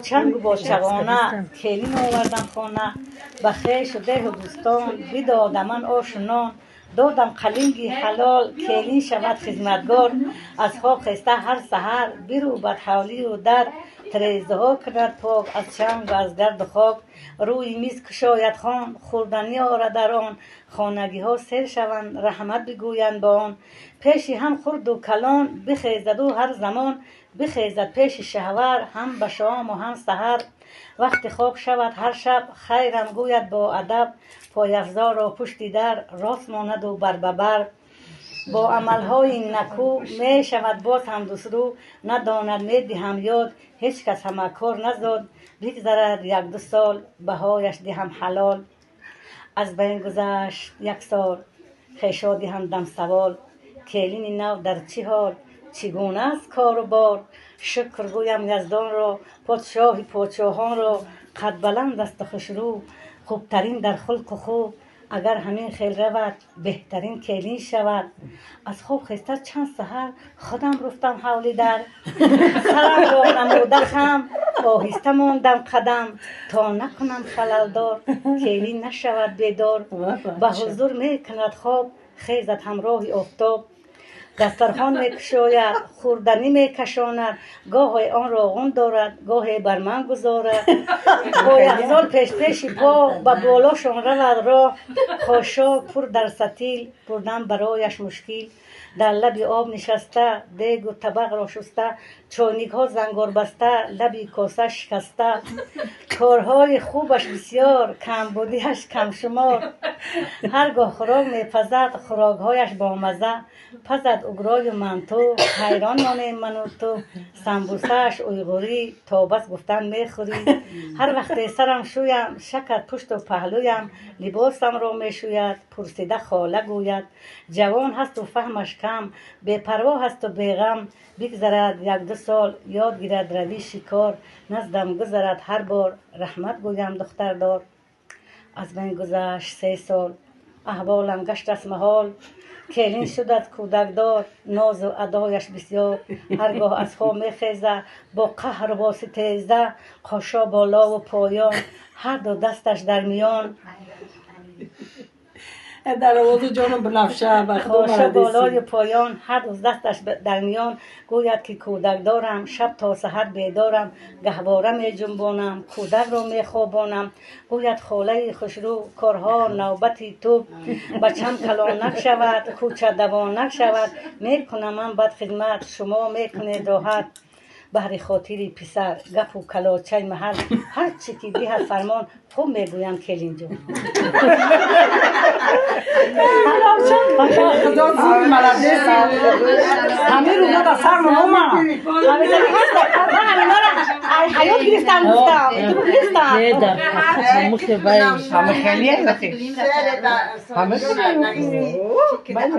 چنگ با چغانه کلین آوردم خانه به خویش و ده و دوستان بدادم من آش و نان دادم قلنگی حلال کلین شود خدمتگار از خواب خسته هر سحر برو بدحولی و در تریزده ها کند پاک از چنگ و از گرد و خاک روی میز کشاید خان خوردنی آرد در آن خانگی ها سیر شوند رحمت بگویند با آن پیشی هم خرد و کلان بخیزد و هر زمان بخیزد پیش شهور هم به شام و هم سحر وقت خواب شود هر شب خیرم گوید با ادب پایافزار را پشتی در راست ماند و بر با عملهای نکو می شود باز هم دوسرو نداند می دهم یاد هیچ کس همه کار نزاد بگذرد یک دو سال بهایش دهم حلال از بین گذشت یک سال خویشا دهندم سوال کلین نو در چه حال چگونه است کار و بار شکر گویم یزدان را پادشاه پادشاهان را قد بلند است و خوشرو خوبترین در خلق و خوب اگر همین خیل رود بهترین کلین شود از خواب خسته چند سحر خودم رفتم حولی در سرم با نموده خم آهسته ماندم قدم تا نکنم خللدار کلین نشود بیدار به حضور می کند خواب خیزد همراه آفتاب دسترخوان می کشاید خوردنی می کشاند گاهی آن را غون دارد گاهی بر من گذارد با یخزال پیش پا به بالاشان رود راه خاشاک پر در ستیل بردن برایش مشکل در لب آب نشسته دیگ و طبق را شسته چاینک ها زنگار بسته لبی کاسه شکسته کارهای خوبش بسیار کم بودیش کم شمار هرگاه خوراک میپزد خوراکهایش با مزه پزد اگرای و منتو حیران مانیم من و تو سمبوسهش اویغوری تا بس گفتن میخوری هر وقت سرم شویم شکر پشت و پهلویم لباسم را میشوید پرسیده خاله گوید جوان هست و فهمش کم بی‌پروا هست و بیغم بگذرد یک دو سال یاد گیرد روی شکار نزدم گذرد هر بار رحمت گویم دختر دار از بین گذشت 3 سال احوالم گشت از محال کلین شدد کودک دار ناز و ادایش بسیار هرگاه از خواب میخیزه با قهر و با ستیزه قاشا بالا و پایان هر دو دستش در میان در آواز جانم بنفشه خاشا بالای پایان هر دو دستش در میان گوید که کودک دارم شب تا سحر بیدارم گهواره می جنبانم کودک را می خوابانم گوید خاله خوشرو کارها نوبتی تو بچم کلانک شود کوچه دوانک شود می کنم من بد خدمت شما می کنید راحت بهر خاطری پسر گپ و کلاچه محل هر چی که دهد فرمان خوب میگویم کلین جون همه رو داد از سر منوما حیات گرفتم گفتم تو گرفتم همه خیلی من